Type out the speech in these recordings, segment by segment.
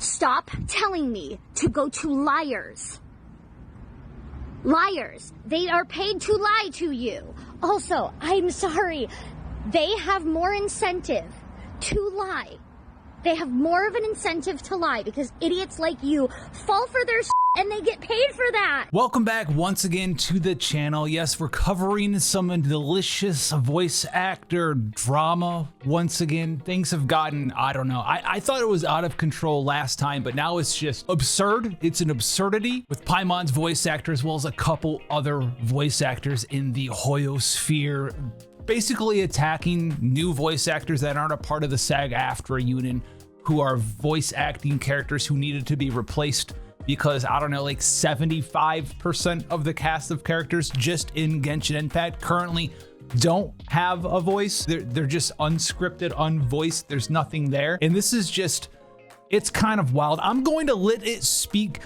Stop telling me to go to liars. Liars. They are paid to lie to you. Also, I'm sorry. They have more incentive to lie. They have more of an incentive to lie because idiots like you fall for their shit and they get paid for that. Welcome back once again to the channel. Yes, we're covering some delicious voice actor drama. Once again, things have gotten, I don't know. I thought it was out of control last time, but now it's just absurd. It's an absurdity with Paimon's voice actor as well as a couple other voice actors in the Hoyosphere, basically attacking new voice actors that aren't a part of the SAG-AFTRA union, who are voice acting characters who needed to be replaced because, I don't know, like 75% of the cast of characters just in Genshin Impact currently don't have a voice. They're just unscripted, unvoiced. There's nothing there. And this is just, it's kind of wild. I'm going to let it speak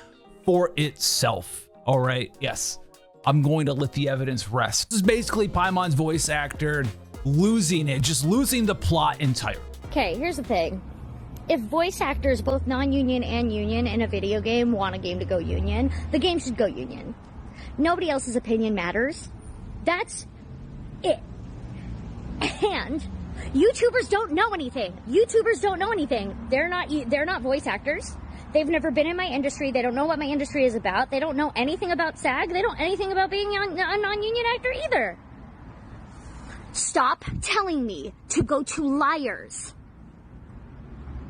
for itself. All right, yes. I'm going to let the evidence rest. This is basically Paimon's voice actor losing it, just losing the plot entirely. Okay, here's the thing. If voice actors, both non-union and union, in a video game want a game to go union, the game should go union. Nobody else's opinion matters. That's it. And YouTubers don't know anything. YouTubers don't know anything. They're not voice actors. They've never been in my industry. They don't know what my industry is about. They don't know anything about SAG. They don't know anything about being a non-union actor either. Stop telling me to go to liars.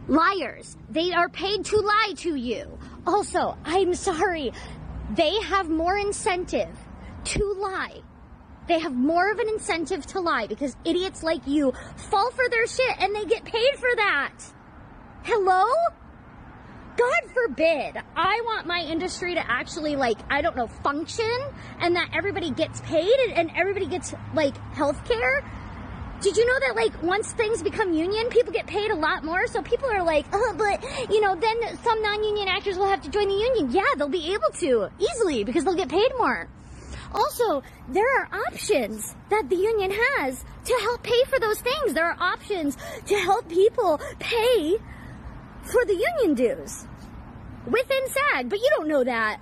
Liars. They are paid to lie to you. Also, I'm sorry. They have more incentive to lie. They have more of an incentive to lie because idiots like you fall for their shit and they get paid for that. Hello? God forbid. I want my industry to actually, like, I don't know, function and that everybody gets paid and everybody gets, like, healthcare. Did you know that, like, once things become union, people get paid a lot more? So people are like, oh, but, you know, then some non-union actors will have to join the union. Yeah, they'll be able to, easily, because they'll get paid more. Also, there are options that the union has to help pay for those things. There are options to help people pay for the union dues within SAG, but you don't know that.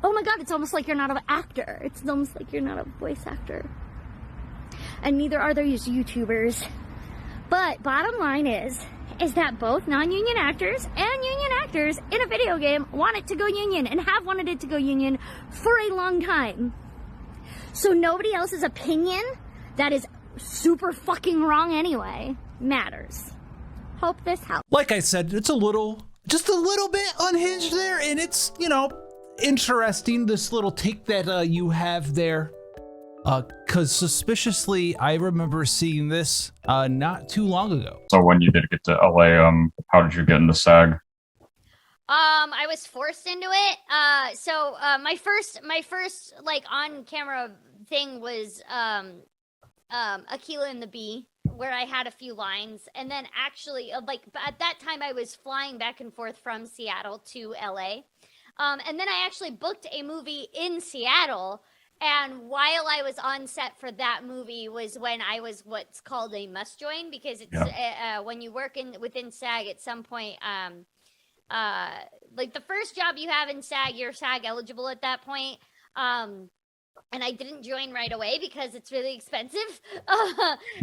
Oh my God, it's almost like you're not an actor. It's almost like you're not a voice actor. And neither are those YouTubers. But bottom line is that both non-union actors and union actors in a video game want it to go union and have wanted it to go union for a long time. So nobody else's opinion that is super fucking wrong anyway matters. Hope this helps. Like I said, it's just a little bit unhinged there, and it's, you know, interesting, this little take that you have there. Because suspiciously, I remember seeing this not too long ago. So when you did get to LA, how did you get into SAG? I was forced into it. My first like on camera thing was Aquila and the Bee, where I had a few lines, and then actually like at that time I was flying back and forth from Seattle to LA, and then I actually booked a movie in Seattle. And while I was on set for that movie was when I was what's called a must join, because it's when you work within SAG at some point, like the first job you have in SAG, you're SAG eligible at that point. And I didn't join right away because it's really expensive.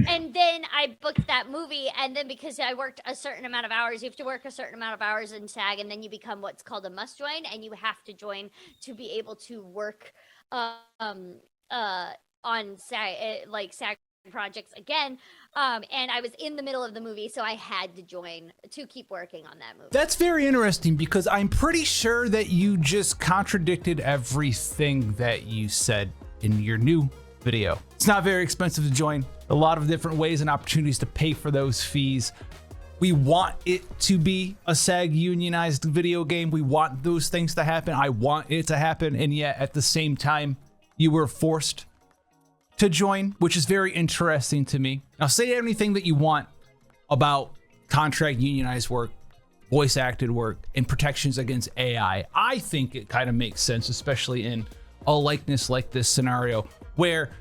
And then I booked that movie, and then because I worked a certain amount of hours, you have to work a certain amount of hours in SAG, and then you become what's called a must join, and you have to join to be able to work on SAG, like SAG projects again. And I was in the middle of the movie, so I had to join to keep working on that movie. That's very interesting because I'm pretty sure that you just contradicted everything that you said in your new video. It's not very expensive to join. A lot of different ways and opportunities to pay for those fees. We want it to be a SAG unionized video game. We want those things to happen. I want it to happen. And yet at the same time, you were forced to join, which is very interesting to me. Now, say anything that you want about contract unionized work, voice acted work, and protections against AI. I think it kind of makes sense, especially in a likeness like this scenario where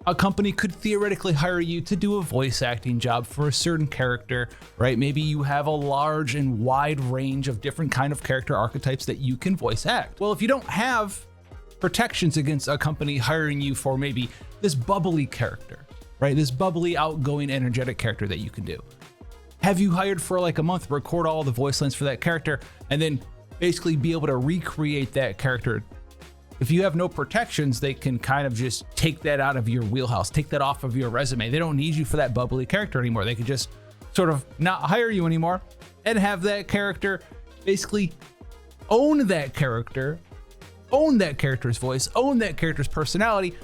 a company could theoretically hire you to do a voice acting job for a certain character, right? Maybe you have a large and wide range of different kind of character archetypes that you can voice act. Well, if you don't have protections against a company hiring you for maybe this bubbly character, right? This bubbly, outgoing, energetic character that you can do. Have you hired for like a month, record all the voice lines for that character, and then basically be able to recreate that character? If you have no protections, they can kind of just take that out of your wheelhouse, take that off of your resume. They don't need you for that bubbly character anymore. They can just sort of not hire you anymore and have that character basically own that character, own that character's voice, own that character's personality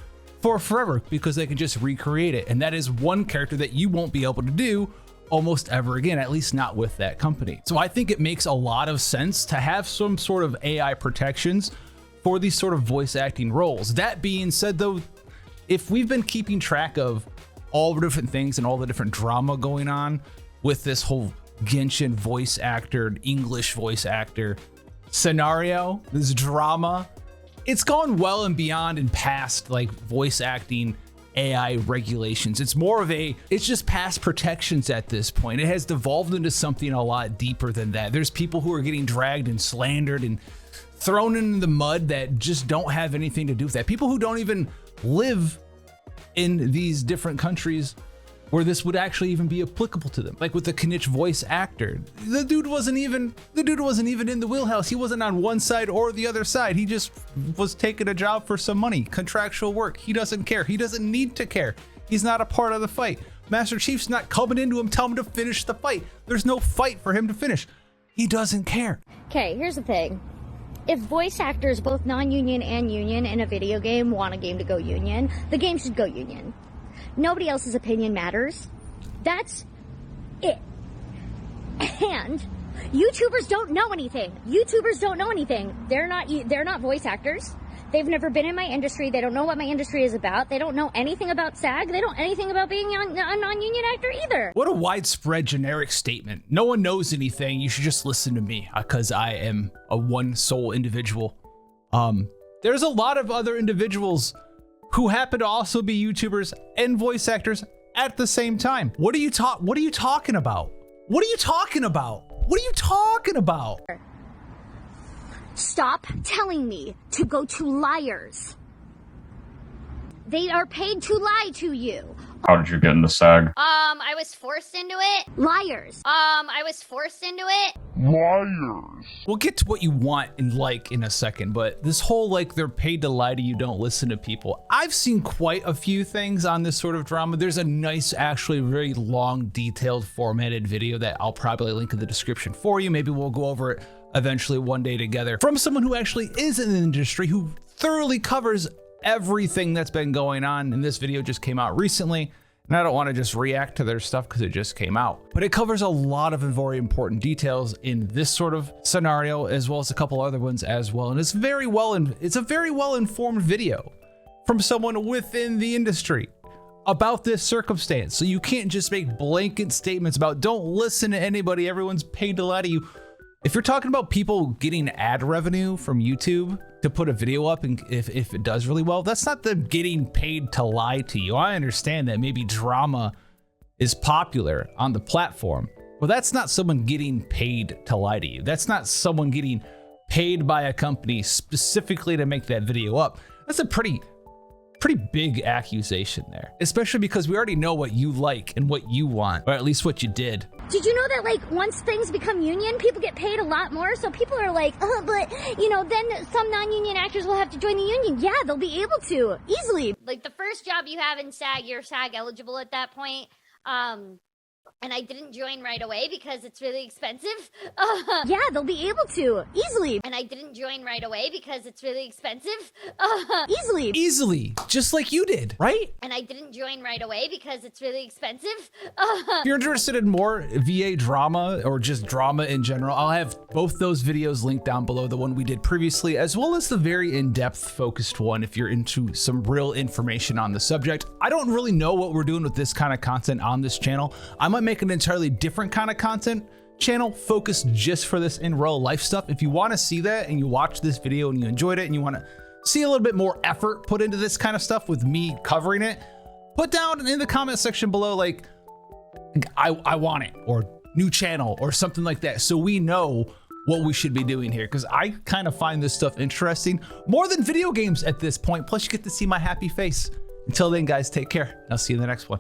for forever, because they can just recreate it. And that is one character that you won't be able to do almost ever again, at least not with that company. So I think it makes a lot of sense to have some sort of AI protections for these sort of voice acting roles. That being said though, if we've been keeping track of all the different things and all the different drama going on with this whole Genshin voice actor, English voice actor scenario, this drama, it's gone well and beyond and past like voice acting AI regulations. It's more of it's just past protections at this point. It has devolved into something a lot deeper than that. There's people who are getting dragged and slandered and thrown in the mud that just don't have anything to do with that. People who don't even live in these different countries where this would actually even be applicable to them. Like with the Kinich voice actor, the dude wasn't even in the wheelhouse. He wasn't on one side or the other side. He just was taking a job for some money, contractual work. He doesn't care. He doesn't need to care. He's not a part of the fight. Master Chief's not coming into him, telling him to finish the fight. There's no fight for him to finish. He doesn't care. Okay, here's the thing. If voice actors, both non-union and union, in a video game want a game to go union, the game should go union. Nobody else's opinion matters. That's it. And YouTubers don't know anything. YouTubers don't know anything. They're not voice actors. They've never been in my industry. They don't know what my industry is about. They don't know anything about SAG. They don't know anything about being a non-union actor either. What a widespread generic statement. No one knows anything. You should just listen to me because I am a one sole individual. There's a lot of other individuals who happen to also be YouTubers and voice actors at the same time. What are you talking about? What are you talking about? What are you talking about? Stop telling me to go to liars. They are paid to lie to you. How did you get into SAG? I was forced into it. Liars. I was forced into it. Liars. We'll get to what you want and like in a second, but this whole like they're paid to lie to you, don't listen to people. I've seen quite a few things on this sort of drama. There's a nice, actually very long, detailed, formatted video that I'll probably link in the description for you. Maybe we'll go over it eventually one day together from someone who actually is in the industry, who thoroughly covers everything that's been going on. And this video just came out recently, and I don't want to just react to their stuff because it just came out, but it covers a lot of very important details in this sort of scenario, as well as a couple other ones as well. And it's a very well informed video from someone within the industry about this circumstance. So you can't just make blanket statements about don't listen to anybody, everyone's paid to lie to you. If you're talking about people getting ad revenue from YouTube to put a video up, and if it does really well, that's not them getting paid to lie to you. I understand that maybe drama is popular on the platform, but that's not someone getting paid to lie to you. That's not someone getting paid by a company specifically to make that video up. That's a pretty big accusation there, especially because we already know what you like and what you want, or at least what you did. Did you know that, like, once things become union, people get paid a lot more? So people are like, oh, but, you know, then some non-union actors will have to join the union. Yeah, they'll be able to, easily. Like, the first job you have in SAG, you're SAG eligible at that point. And I didn't join right away because it's really expensive. Yeah, they'll be able to, easily. And I didn't join right away because it's really expensive. Easily. Easily, just like you did, right? And I didn't join right away because it's really expensive. If you're interested in more VA drama or just drama in general, I'll have both those videos linked down below, the one we did previously, as well as the very in-depth focused one if you're into some real information on the subject. I don't really know what we're doing with this kind of content on this channel. I might make an entirely different kind of content channel focused just for this in real life stuff. If you want to see that and you watch this video and you enjoyed it and you want to see a little bit more effort put into this kind of stuff with me covering it, put down in the comment section below, like, I want it, or new channel, or something like that, so we know what we should be doing here, because I kind of find this stuff interesting more than video games at this point. Plus, you get to see my happy face. Until then, guys, take care. I'll see you in the next one.